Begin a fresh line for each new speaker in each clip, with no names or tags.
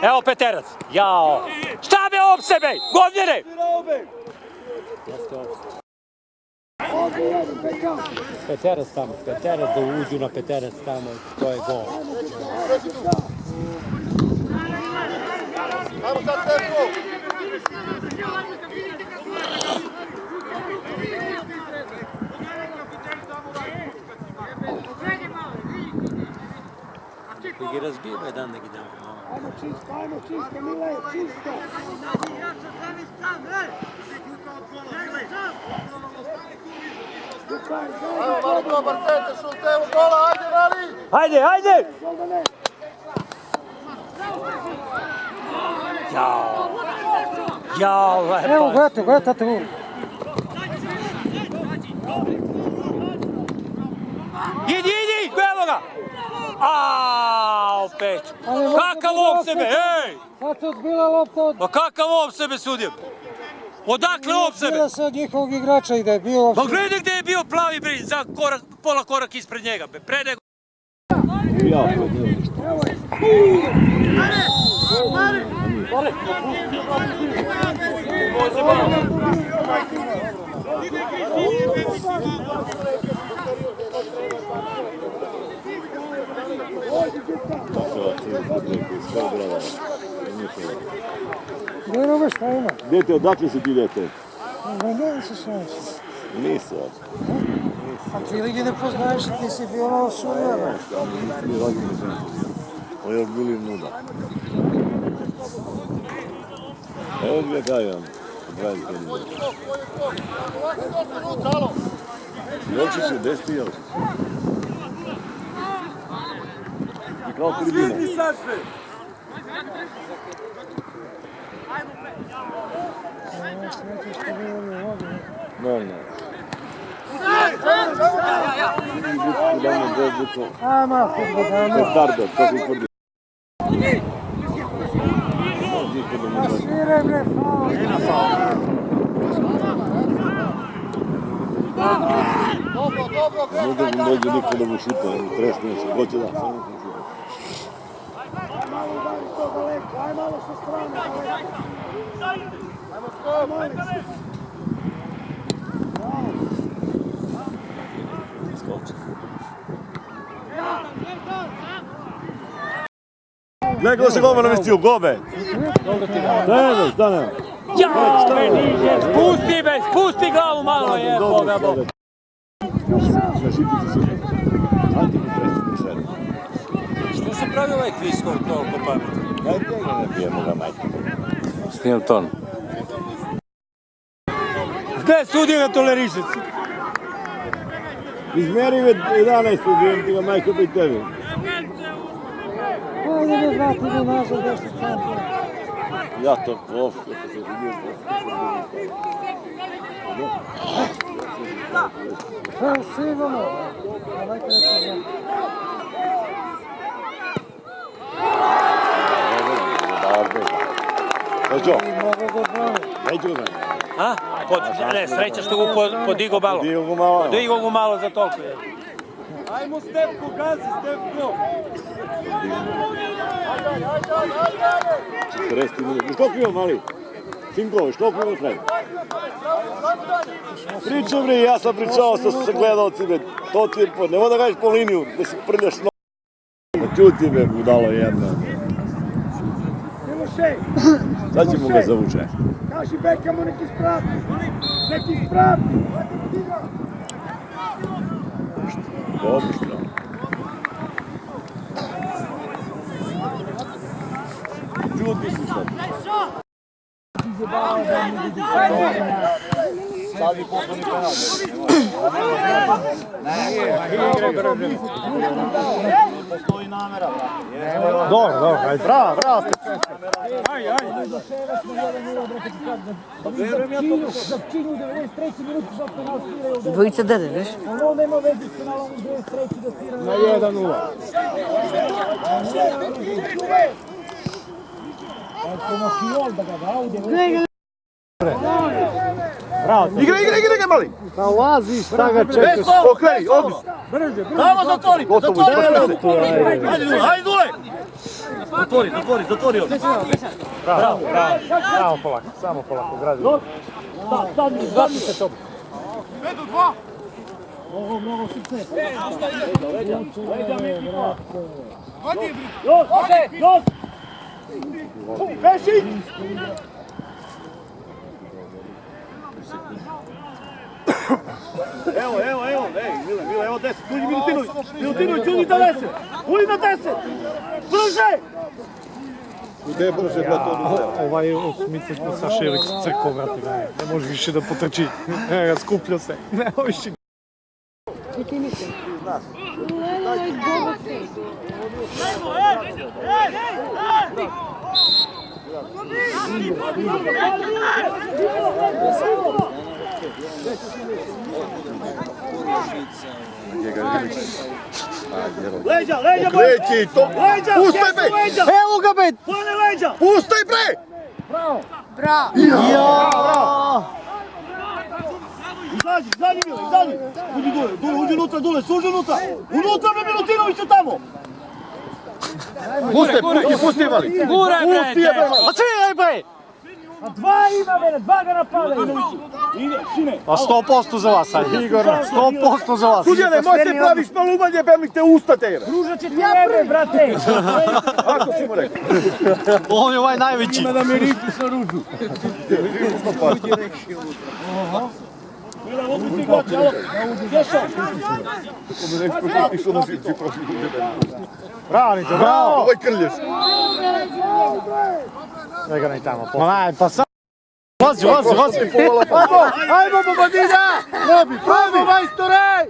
Evo Peterac. Jao. Šta be ob sebe? Govnjene! Peterac tamo. Peterac da uđu na Peterac tamo. To je gol.
Ajmo sad tempo!
Da gi razbijemo jedan da gi damo.
Ajmo čisto, Mile, čisto!
Ajmo, malo dobar centar, šute, evo gola, ajde, Rali!
Hajde, hajde! Jao! Jao, lepo!
Evo, gledajte tu!
Idi, evo ga! Aaaa, opet! Kakav ob sebe, ej!
Sad se odbila lopta od...
Pa kakav ob sebe sudio? Odakle ob sebe?
Bila se od njihovog igrača i da je bio...
Ma gledaj gde je bio plavi brin, za pola korak ispred njega, pre nego...
Vjeruješ šta ima?
Dete, odakle si ti dete?
Ne se šanši.
Nisu.
A ti li ne poznaješ, ti si bio malo suljeno.
On je bili nuda. Evo gdje dajem. Jelčić je, gdje si ti Jelčić? I kao tribina. Ne.
Ama, futbolano.
Tardo, to su tvrdi.
Svire, bre, faul.
Nema faula.
Možda bi dođe niko da mu šuta, tresne se, hoće da, samo sam šuta.
Malo udari to daleko, aj malo sa strane. Ajmo skop.
Gledaj kako se Gobe namestio, Gobe! Stane!
Jao, spusti glavu malo, jeboga Boga. Što se pravi ovaj kviskov toliko pametno?
Dajte ga ne pijemo ga, majke.
Snijel ton. Gde sudi ga tolerišec?
Izmeri me 11, ubijem ti ga, majke, opet tebi.
Ajde me vrati do nazad 10 cm.
Ja to prof, kako se vidio.
Sigurno. Dajte neko
Hoćo?
Neću
ga znati.
A? Ne, sreća što ga podigao malo. Podigao ga malo za toliko.
Ajmo Stepko, gazi Stepko!
40 minuta. Što pio mali? Sinkovi, što pio kraj? Pričam bre, ja sam pričao sa gledalcima. To ti je, nemoj da gađeš po liniju, da si prljaš nogu. Čuti me, budalo jedna.
Milošej!
Sad ćemo ga zavuče.
Kaži Bekamo neki sprati! Neki sprati!
Dobro što. Čuti si sad. Sad je pokloni penal. Postoji namera.
Dobro, ajde.
Bravo.
Zapčinju u 93. minutu za penal sviraju.
Dvojica dede, viš?
Ono nema veze s penalom u 93. da sviraju.
Na 1-0.
Como Fiol da ga da, ovdje.
Igraj, mali!
Pa lazi, šta ga čekaš?
Okreni, odlično!
Tamo zatvori,
Gotovo,
zatvori.
isprati se.
Ajde Dule! Zatvori ovdje.
Samo polako, samo polako, gradi. Zadnji se to.
Vedu dva.
Mnogo srce.
Leđa Miki dva.
Još!
Peši!
Evo, Mile, evo 10, uđi Milutinović, uđi na 10, uđi na 10, brže! Gdje je brže, brate,
Ovaj osmice sa Šelić crkvom, brate, ne može više da potrči. Skupljio se, ne više.
Leđa,
Kreći, to!
leđa!
Pustaj bre!
Evo ga, bet!
Pone leđa!
Pustaj bre!
Izađi Mile, izađi! Uđi unutra, Dule, suži unutra! Unutra bre Milutinoviću tamo!
Pusti mali!
Guraj, bre!
A čekaj, bre!
A dva ima mene, dva ga napadaju! Ide, sine!
A 100% za vas, sad, Igor, 100% za vas.
Suđe, nemoj se praviš malo umanje, bemlik te usta tebe!
Ruža će ti vreme, brate!
Ako si mu rekao?
On je ovaj najveći.
Da mi ripi sa ružu! Mila, odlični igrač, alo! Ješa!
Bravo!
Ovaj krlješ!
Ne ga ne tamo. Ma pa sad. Vozi!
Ajmo, Bobadina! Probi, majstore!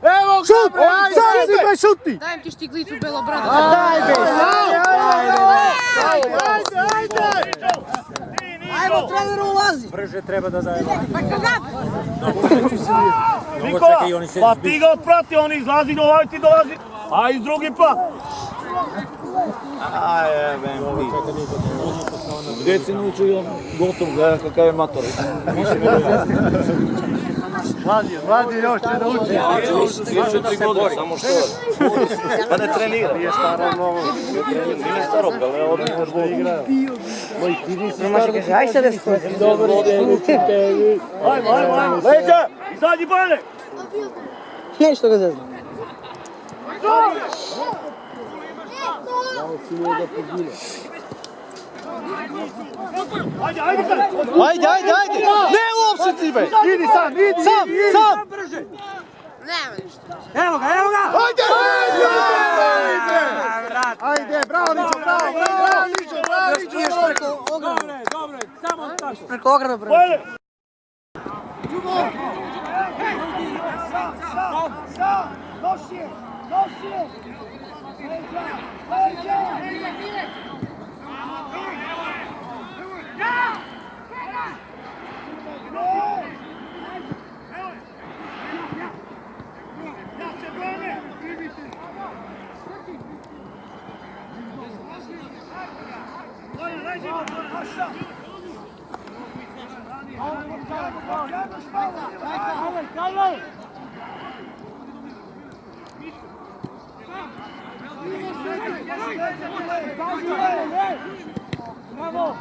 Evo ga, bre!
Ajde, šuti!
Dajem ti štiglicu belobrada.
Ajde!
Ajmo, treneru ulazi!
Brže treba da daje.
Nikola, pa ti ga otprati, on izlazi, ovaj ti dolazi, a iz drugi pa.
Djeci naučio gotovo, gledaj kakav je mator.
Mladi još će nauči.
34 godine, samo što pa ne trenira.
Nije staro mnogo.
Nije staro, ali on je možda igrao.
Aj se da stoji.
Ajmo. Leđa, izađi Bane.
Nešto ga zezna.
Ajde! Ne uopšte ti, be! Idi sam!
Nema ništa.
Evo ga!
Ajde, bravo, Ničo,
Još preko ograda.
Dobre, samo tako.
Preko ograda, brate.
Bane.
Nosi je!
Bravo!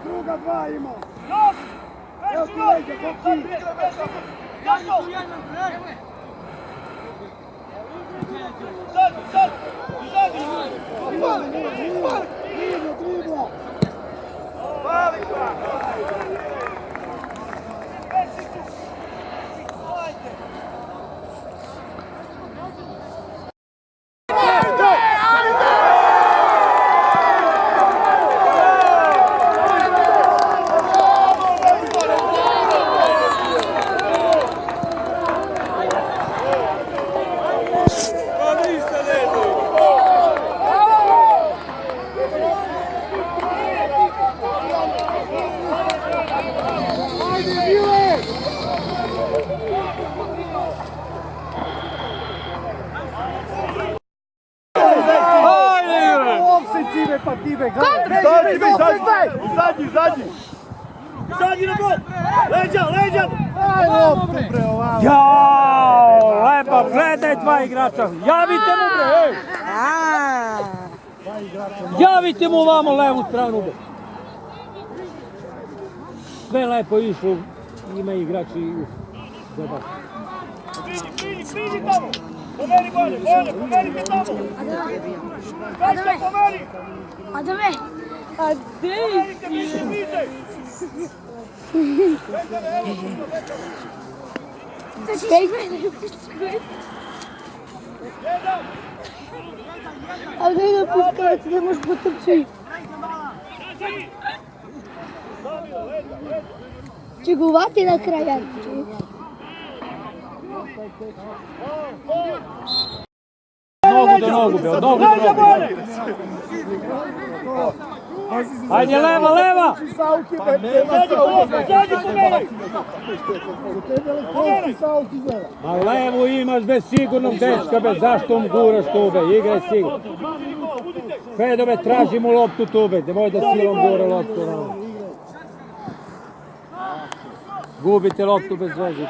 Druga dva ima.
Još! Evo ti leđa, Zadnji na gol! Leđa, leđa!
Jao, lepo, gledaj dva igrača. Javite mu bre, ej! Javite mu ovamo levu stranu bre. Sve lepo išlo, ima igrači u zabavu.
Pridi tamo! Pomeri bolje, bolje, pomeri me tamo! Kačka, pomeri!
Adame!
Pomerite, bliže, bliže!
Ali ne puskavac, ne možeš potrči. Će ga uvati na kraj.
Nogu do nogu, be, od nogu do nogu. Ajde, leva, leva! A levu imaš bez sigurnog dečka, bez zašto mu guraš tu, be, igraj sigurno. Fedove, traži mu loptu tu, be, nemoj da silom gura loptu. Gubite loptu bez veze.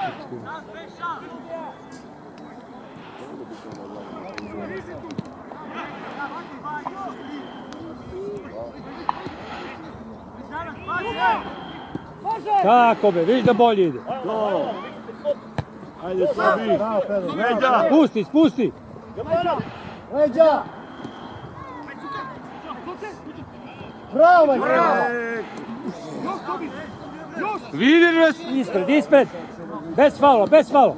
Tako be, viš da bolje ide.
Ajde, slabi. Leđa!
Spusti, spusti.
Leđa! Bravo,
Vidiš vas? Ispred, ispred. Bez faula, bez faula.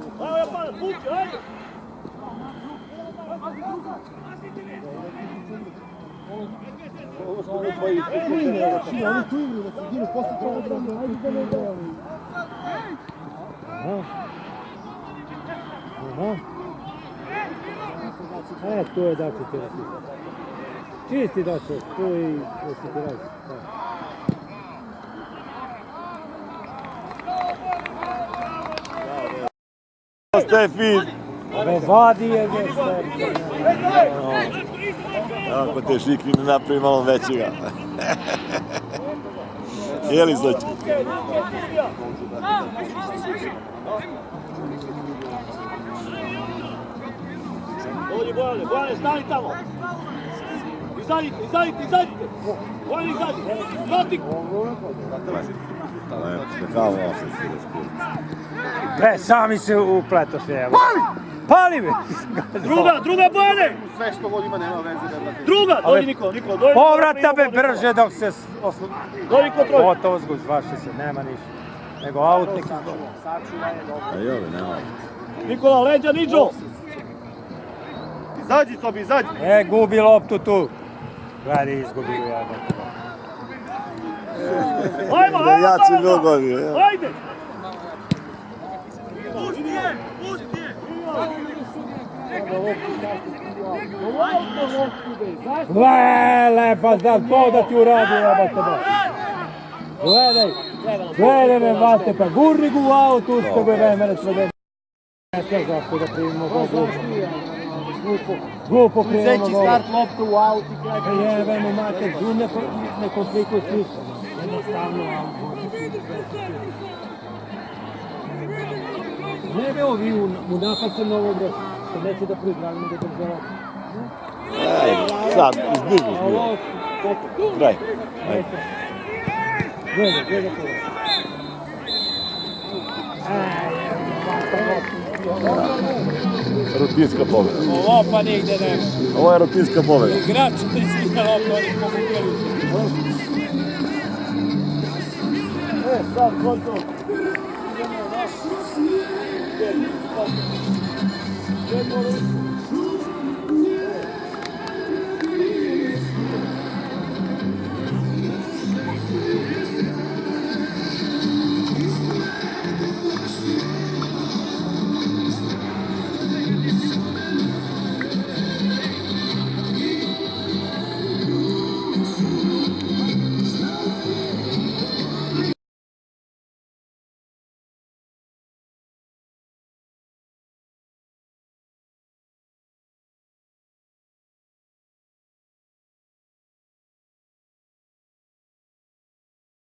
E, tu je dače terapija. Čisti dače, tu je i osjetiraj.
Stefi!
Vadi je gdje Stefi.
Ako te šikri ne napravi malo većega. Jeli znači? Ovdje Bojane, Bojane, stani tamo! Izađite, izađite, izađite! Bojane, izađite! Protik!
Bre, sami se upletoše, evo. Pali me!
Druga Bojane!
Sve što god ima nema veze.
Druga! Dođi Nikola, Nikola, dođi!
Povrata be brže dok se
Dođi kontroli!
gotovo zguž, vaše se, nema ništa. Nego aut neki zguž.
Nikola, leđa, Niđo! Izađi, Sobi, izađi!
E, gubi loptu tu. Gledaj, izgubi ju ja.
Ajmo, ajmo, ajmo! Ajde! Pusti je, pusti je!
Lepa, zar to da ti uradi, jebate ba. Gledaj, gledaj me, vate, pa gurni gu u autu, uste be vremena sve da... Ne znam zašto da primimo go glupo primimo go.
Uzeći start loptu u autu i kraj.
Jebe mu mater, ne komplikuj slično. Jednostavno auto. Ne be ovi mu napasem novo bre, što neće da prigrajimo da drže loptu.
Sad, izbjegli smo. Kraj.
Gledaj to.
Rutinska pobjeda.
Ovo pa nigde nema.
Ovo je rutinska pobjeda.
Igrač 30 na loptu, oni pogubili.
Sad gotovo. Idemo